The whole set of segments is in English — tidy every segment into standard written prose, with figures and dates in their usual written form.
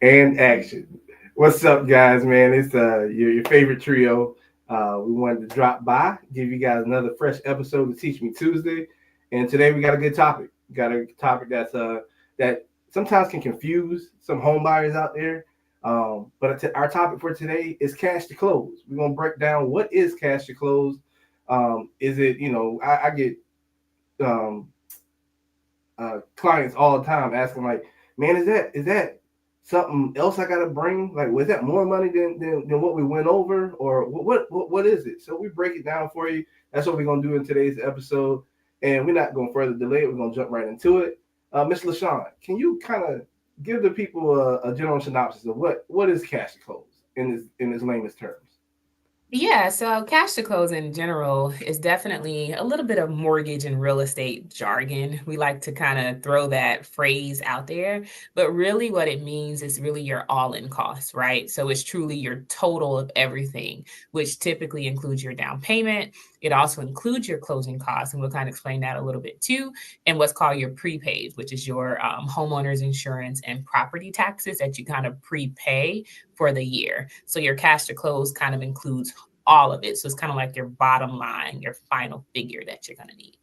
And action. What's up, guys? Man, it's your favorite trio. We wanted to drop by, give you guys another fresh episode of Teach Me Tuesday, and today we got a good topic. We got a topic that sometimes can confuse some home buyers out there. But our topic for today is cash to close. We're gonna break down what is cash to close. Is it I get um, clients all the time asking like, man, is that something else I gotta bring? Like, was that more money than what we went over, or what is it? So we break it down for you. That's what we're gonna do in today's episode, and we're not gonna further delay it. We're gonna jump right into it. Miss LaShawn, can you kind of give the people a general synopsis of what is cash to close in its lamest terms? Yeah, so cash to close in general is definitely a little bit of mortgage and real estate jargon. We like to kind of throw that phrase out there, but really what it means is really your all-in costs, right? So it's truly your total of everything, which typically includes your down payment. It also includes your closing costs, and we'll kind of explain that a little bit too, and what's called your prepaid, which is your homeowner's insurance and property taxes that you kind of prepay for the year. So your cash to close kind of includes all of it. So it's kind of like your bottom line, your final figure that you're going to need.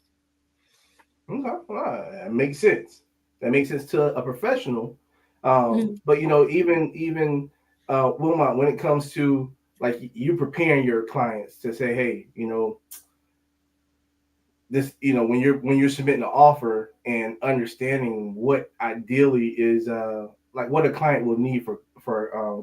Okay, all right, that makes sense. That makes sense to a professional. Mhm. But even Wilmot, when it comes to like you preparing your clients to say, hey, this, when you're submitting an offer and understanding what ideally is like what a client will need for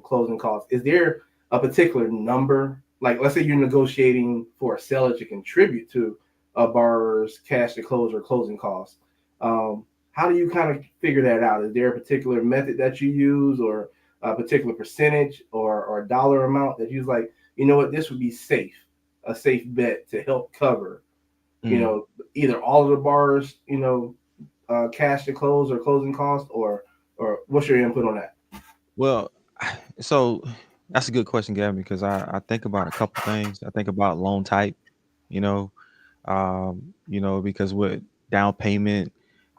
closing costs. Is there a particular number? Like, let's say you're negotiating for a seller to contribute to a borrower's cash to close or closing costs. Um, how do you kind of figure that out? Is there a particular method that you use, or a particular percentage, or a dollar amount that you like? You know what? This would be safe, a safe bet to help cover you Mm. know, either all of the bars, cash to close or closing costs, or what's your input on that? Well, so that's a good question, Gavin, because I think about a couple things. I think about loan type, you know, because what down payment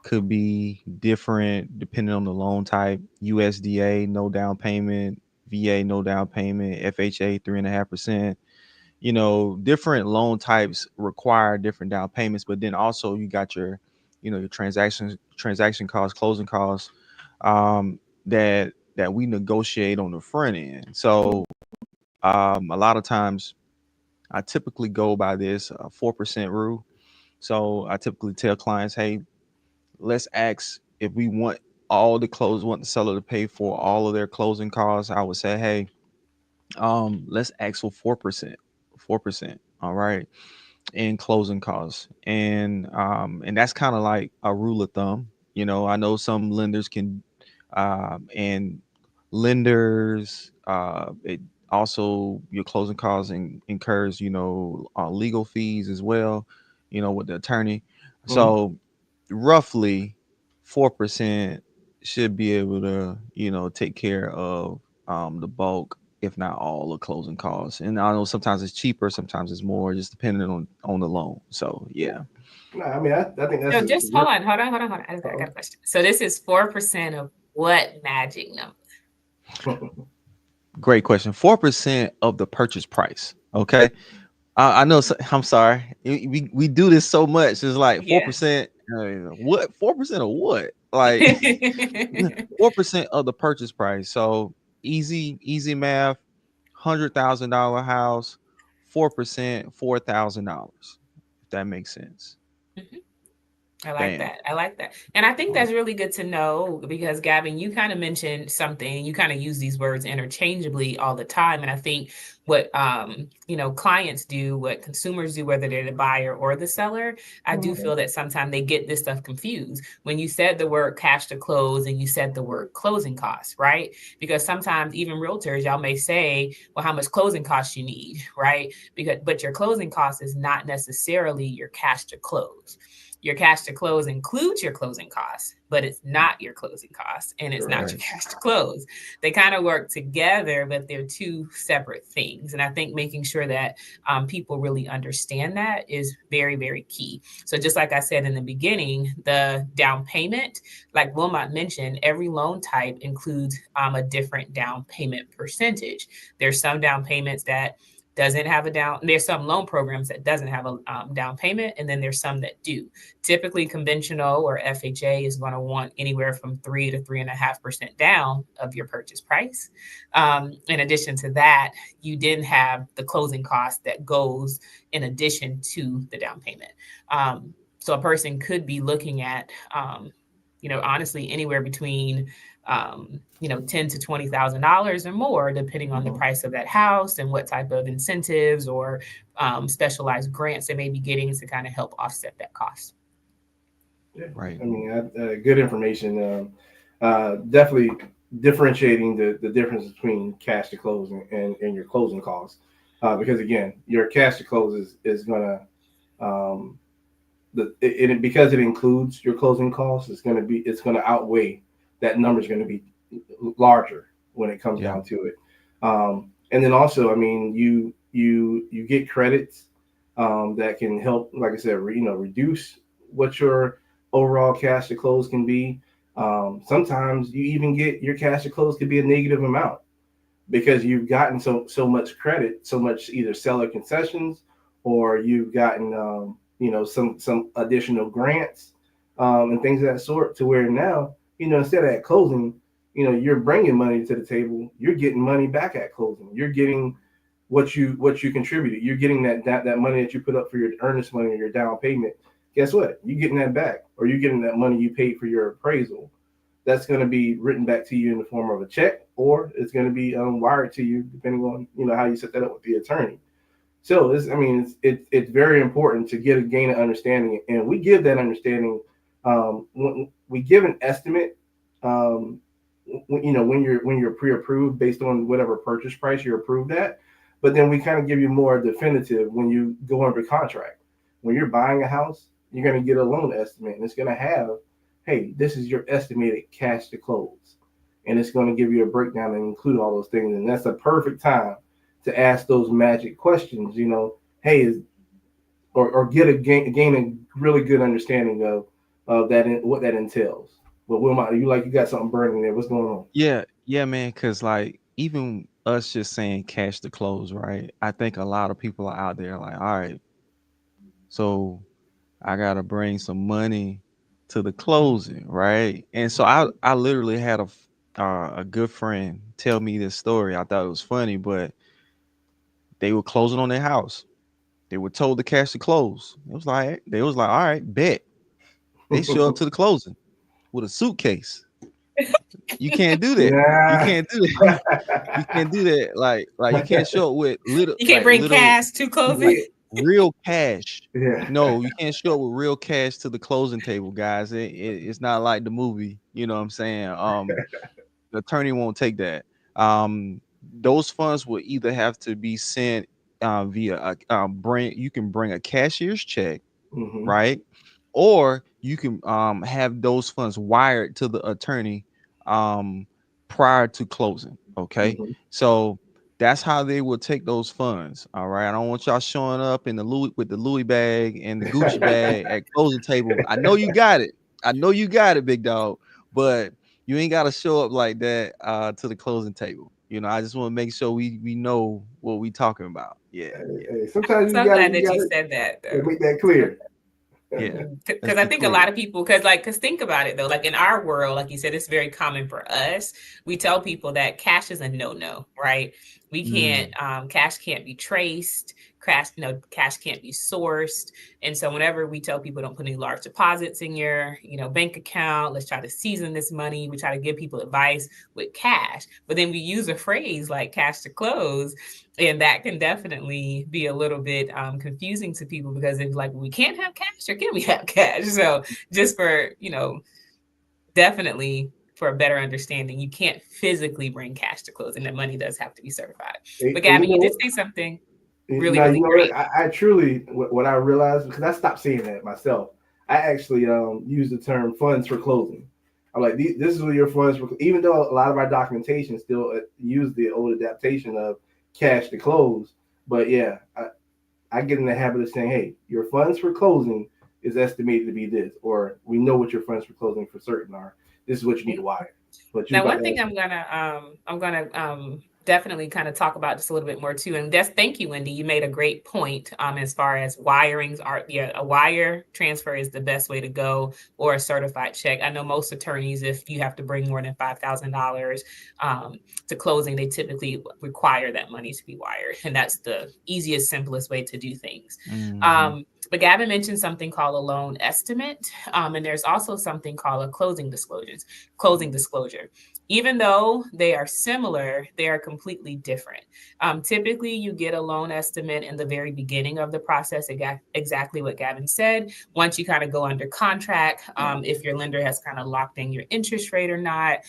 could be different depending on the loan type. USDA, no down payment, VA, no down payment, FHA, 3.5%. Different loan types require different down payments, but then also you got your transaction costs, closing costs, that we negotiate on the front end. So a lot of times I typically go by this 4% rule. So I typically tell clients, hey, let's ask if we want the seller to pay for all of their closing costs. I would say, hey, let's ask for 4%, 4%. All right. In closing costs. And that's kind of like a rule of thumb. I know some lenders can and lenders it also your closing costs incurs legal fees as well, with the attorney. Mm-hmm. So roughly 4% should be able to take care of the bulk, if not all, of closing costs. And I know sometimes it's cheaper, sometimes it's more, just depending on the loan. So yeah. No, I mean, I think that's So a just hold on. I got a question. So this is 4% of what magic number? Great question. 4% of the purchase price. Okay. I know. I'm sorry. We do this so much. It's like Yes. 4%. What 4% of what? Like 4% of the purchase price. So easy math. $100,000 house. 4%, $4,000. If that makes sense. Mhm. I like Bam. that. I like that. And I think All right. that's really good to know because Gavin, you kind of mentioned something, you kind of use these words interchangeably all the time. And I think what clients do, what consumers do, whether they're the buyer or the seller, I do Mhm. feel that sometimes they get this stuff confused. When you said the word cash to close and you said the word closing costs, right? Because sometimes even realtors, y'all may say, well, how much closing costs you need, right? But your closing cost is not necessarily your cash to close. Your cash to close includes your closing costs, but it's not your closing costs and it's not Correct. your Right. cash to close. They kind of work together, but they're two separate things. And I think making sure that people really understand that is very, very key. So, just like I said in the beginning, the down payment, like Wilmot mentioned, every loan type includes a different down payment percentage. There's some down payments that doesn't have a down, there's some loan programs that doesn't have a down payment, and then there's some that do. Typically conventional or FHA is going to want anywhere from 3 to 3.5% down of your purchase price. In addition to that, you didn't have the closing cost that goes in addition to the down payment. So a person could be looking at, honestly, anywhere between $10,000 to $20,000 or more, depending on the Mhm. price of that house and what type of incentives or specialized grants they may be getting to kind of help offset that cost. Yeah, Right. I mean, good information. Definitely differentiating the difference between cash to close and your closing costs, because again, your cash to close is gonna um, because it includes your closing costs. It's gonna outweigh that number is gonna be larger when it comes Yeah. down to it. And then also, I mean, you get credits that can help, like I said, reduce what your overall cash to close can be. Sometimes you even get your cash to close could be a negative amount because you've gotten so much credit, so much either seller concessions, or you've gotten some additional grants and things of that sort, to where now instead of at closing, you're bringing money to the table, you're getting money back at closing, you're getting what you contributed, you're getting that money that you put up for your earnest money or your down payment. Guess what? You're getting that back, or you're getting that money you paid for your appraisal. That's going to be written back to you in the form of a check, or it's going to be wired to you, depending on how you set that up with the attorney. So I mean, it's very important to get a gain of understanding, and we give that understanding. When we give an estimate, um, when you're pre-approved based on whatever purchase price you're approved at, but then we kind of give you more definitive when you go under contract. When you're buying a house, you're going to get a loan estimate, and it's going to have, hey, this is your estimated cash to close, and it's going to give you a breakdown and include all those things, and that's a perfect time to ask those magic questions. Hey, or get gain a really good understanding of that, what that entails. But Wilmot, you got something burning there? What's going on? Yeah. Yeah, man. Cause like even us just saying cash to close, right? I think a lot of people are out there like, all right, so I gotta bring some money to the closing, right? And so I literally had a good friend tell me this story. I thought it was funny, but they were closing on their house. They were told the cash to close. They was like, all right, bet. They show up to the closing with a suitcase. You can't do that. You Yeah. can't do that. You can't do that. Like you can't show up with You can't bring little cash to closing. like real cash. Yeah. No, you can't show up with real cash to the closing table, guys. It's not like the movie. You know what I'm saying? The attorney won't take that. Those funds will either have to be sent via bring. You can bring a cashier's check, Mm-hmm. right? Or you can have those funds wired to the attorney um prior to closing. Okay. Mm-hmm. So that's how they will take those funds. All right. I don't want y'all showing up in the Louis with the Louis bag and the Gucci bag at closing table. I know you got it. I know you got it, big dog. But you ain't gotta show up like that to the closing table. I just want to make sure we know what we talking about. Yeah, yeah, Hey, sometimes So you I'm got to glad you that got you to said that, though. make that clear. yeah. Let's Because I be think a clear. lot of people, because think about it though, like in our world, like you said, it's very common for us. We tell people that cash is a no-no, right? We can't, Mm, cash can't be traced, cash can't be sourced. And so whenever we tell people don't put any large deposits in your, bank account, let's try to season this money. We try to give people advice with cash, but then we use a phrase like cash to close, and that can definitely be a little bit confusing to people because it's like, we can't have cash or can we have cash? So just for definitely for a better understanding, you can't physically bring cash to close, and that money does have to be certified. But And Gabby, you did say something really, now you really know what great. I truly what I realized, because I stopped saying that myself. I actually use the term funds for closing. I'm like, this is what your funds for. Even though a lot of our documentation still use the old adaptation of cash to close, but yeah, I get in the habit of saying, hey, your funds for closing is estimated to be this, or we know what your funds for closing for certain are. This is what you need to wire. But you Now, about one to thing ask? I'm gonna definitely kind of talk about just a little bit more too, and that's thank you, Wendy. You made a great point as far as wirings are. Yeah, a wire transfer is the best way to go, or a certified check. I know most attorneys, if you have to bring more than $5,000 um, to closing, they typically require that money to be wired, and that's the easiest, simplest way to do things. Hmm. But Gavin mentioned something called a loan estimate, and there's also something called a closing disclosure. Even though they are similar, they are completely different. Typically, you get a loan estimate in the very beginning of the process, exactly what Gavin said. Once you kind of go under contract, if your lender has kind of locked in your interest rate or not,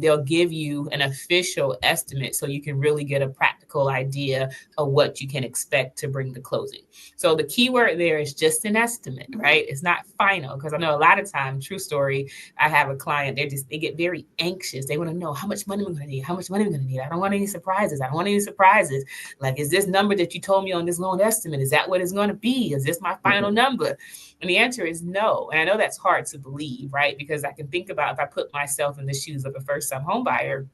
they'll give you an official estimate so you can really get a practical idea of what you can expect to bring to closing. So the key word there is just an estimate, right? It's not final, because I know a lot of times, true story, I have a client, they get very anxious. They want to know how much money I'm going to need, how much money I'm going to need. I don't want any surprises. I don't want any surprises. Like, is this number that you told me on this loan estimate, is that what it's going to be? Is this my final number? And the answer is no. And I know that's hard to believe, right? Because I can think about if I put myself in the shoes of a first time home buyer,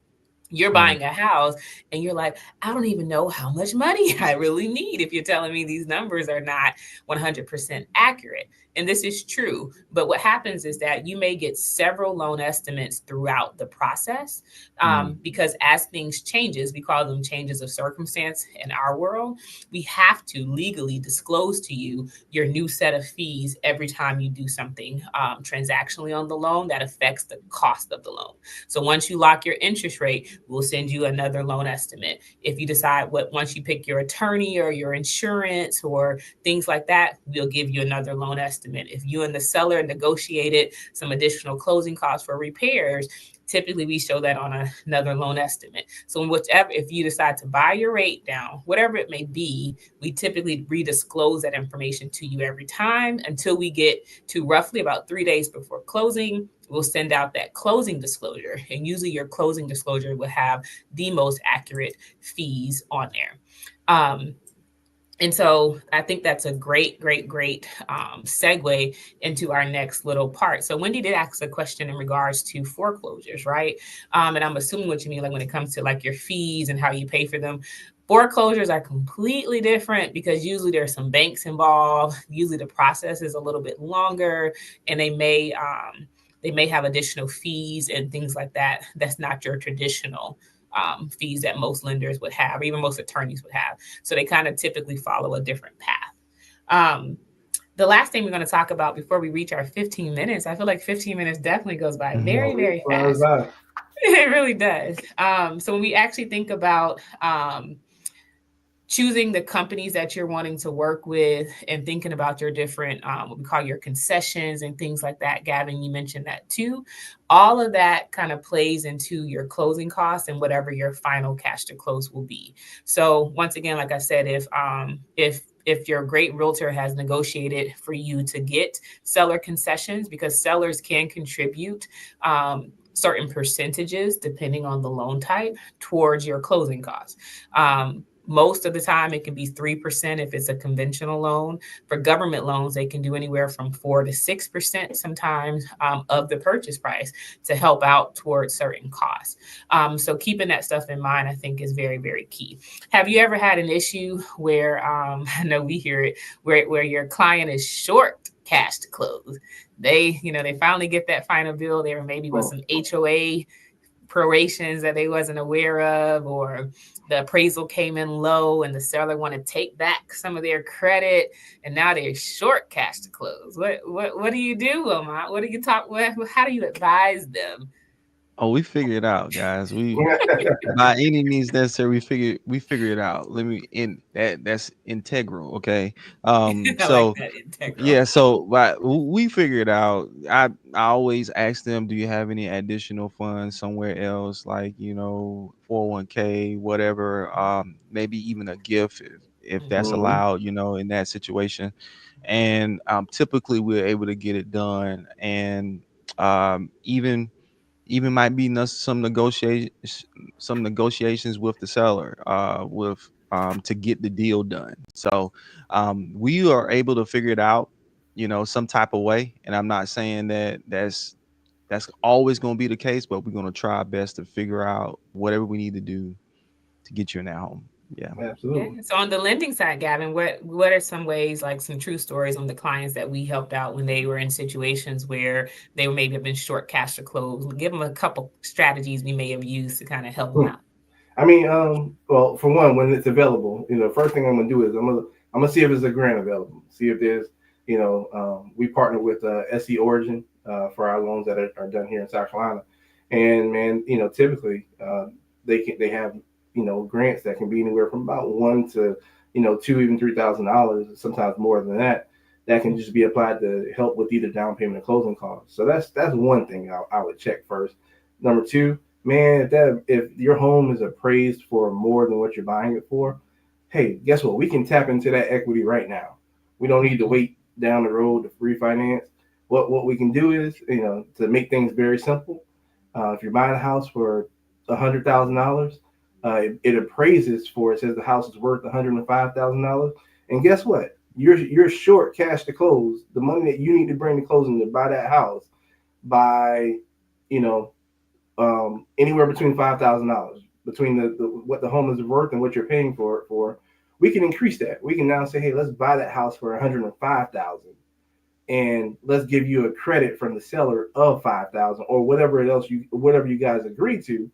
you're Right. buying a house and you're like, I don't even know how much money I really need if you're telling me these numbers are not 100% accurate. And this is true. But what happens is that you may get several loan estimates throughout the process, Mm. because as things changes, we call them changes of circumstance in our world, we have to legally disclose to you your new set of fees every time you do something transactionally on the loan that affects the cost of the loan. So once you lock your interest rate, we'll send you another loan estimate. If you decide once you pick your attorney or your insurance or things like that, we'll give you another loan estimate. If you and the seller negotiated some additional closing costs for repairs, typically we show that on another loan estimate. So whichever, if you decide to buy your rate down, whatever it may be, we typically redisclose that information to you every time until we get to roughly about 3 days before closing. We'll send out that closing disclosure, and usually your closing disclosure will have the most accurate fees on there. And so I think that's a great segue into our next little part. So Wendy did ask a question in regards to foreclosures, right? And I'm assuming what you mean, like when it comes to like your fees and how you pay for them. Foreclosures are completely different because usually there's some banks involved. Usually the process is a little bit longer, and they may have additional fees and things like that. That's not your traditional fees that most lenders would have, or even most attorneys would have. So they kind of typically follow a different path. Um, the last thing we're going to talk about before we reach our 15 minutes, I feel like 15 minutes definitely goes by Mhm. very, very fast. It really does. So when we actually think about choosing the companies that you're wanting to work with and thinking about your different what we call your concessions and things like that, Gavin, you mentioned that too. All of that kind of plays into your closing costs and whatever your final cash to close will be. So once again, like I said, if your great realtor has negotiated for you to get seller concessions, because sellers can contribute certain percentages depending on the loan type towards your closing costs. Most of the time, it can be 3% if it's a conventional loan. For government loans, they can do anywhere from 4 to 6% sometimes of the purchase price to help out towards certain costs. So keeping that stuff in mind, I think, is very, very key. Have you ever had an issue where I know we hear it, where your client is short cash to close? They finally get that final bill. There maybe was some HOA prorations that they wasn't aware of, or the appraisal came in low and the seller want to take back some of their credit, and now they're short cash to close. What do you do, Wilmot? What do you talk? How do you advise them? Oh, we figure it out, guys. We by any means necessary, we figure it out. Let me in that's integral, okay? I like So that integral. yeah, so we figure it out. I always ask them, do you have any additional funds somewhere else, like 401k, whatever, maybe even a gift if that's Mhm. Mhm. allowed, in that situation. and typically we're able to get it done, and even might be some negotiations with the seller with to get the deal done. So we are able to figure it out, some type of way. And I'm not saying that that's always going to be the case, but we're going to try our best to figure out whatever we need to do to get you in that home. Yeah. Yeah. Absolutely. So on the lending side, Gavin, what are some ways, like some true stories on the clients that we helped out when they were in situations where they were maybe have been short cash to close? Give them a couple strategies we may have used to kind of help them Hmm. out. I mean, well, for one, when it's available, first thing I'm gonna do is I'm gonna see if there's a grant available. See if there's, we partner with SE Origin for our loans that are done here in South Carolina, and man, typically they have grants that can be anywhere from about one to two, even $3,000, sometimes more than that. That can just be applied to help with either down payment or closing costs. So that's one thing I would check first. Number two, man, if your home is appraised for more than what you're buying it for, hey, guess what? We can tap into that equity right now. We don't need to wait down the road to refinance. What we can do is, to make things very simple. If you're buying a house for $100,000, it appraises for, it says the house is worth $105,000, and guess what? You're short cash to close. The money that you need to bring to closing to buy that house by, you know, anywhere between $5,000 between the what the home is worth and what you're paying for it for. We can increase that. We can now say, hey, let's buy that house for 105,000, and let's give you a credit from the seller of 5,000 or whatever you guys agree to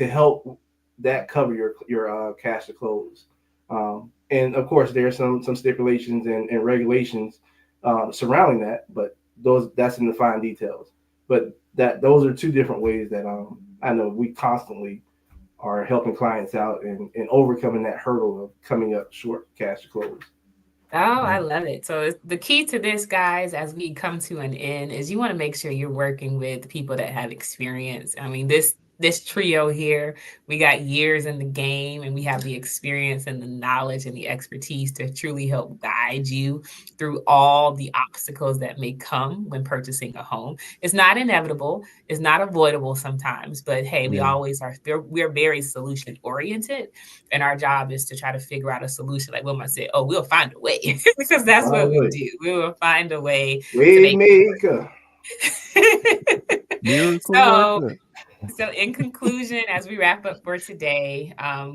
help that cover your cash to close. And of course, there's some stipulations and regulations surrounding that, but that's in the fine details. But those are two different ways that I know we constantly are helping clients out and overcoming that hurdle of coming up short cash to close. Oh, I love it. So the key to this, guys, as we come to an end, is you want to make sure you're working with people that have experience. I mean, this trio here, we got years in the game, and we have the experience and the knowledge and the expertise to truly help guide you through all the obstacles that may come when purchasing a home. It's not inevitable, it's not avoidable sometimes, but hey, we Yeah. always are. We're very solution oriented, and our job is to try to figure out a solution. Like Wilma said, oh, we'll find a way because that's what we Finally, do. We will find a way to make Waymaker. it work. Miracle so worker. so, in conclusion, as we wrap up for today,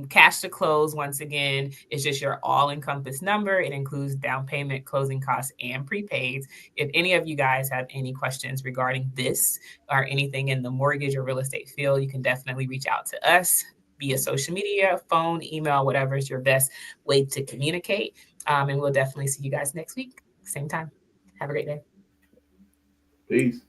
cash to close, once again, is just your all encompass number. It includes down payment, closing costs, and prepaids. If any of you guys have any questions regarding this or anything in the mortgage or real estate field, you can definitely reach out to us via social media, phone, email, whatever is your best way to communicate. And we'll definitely see you guys next week, same time. Have a great day. Peace.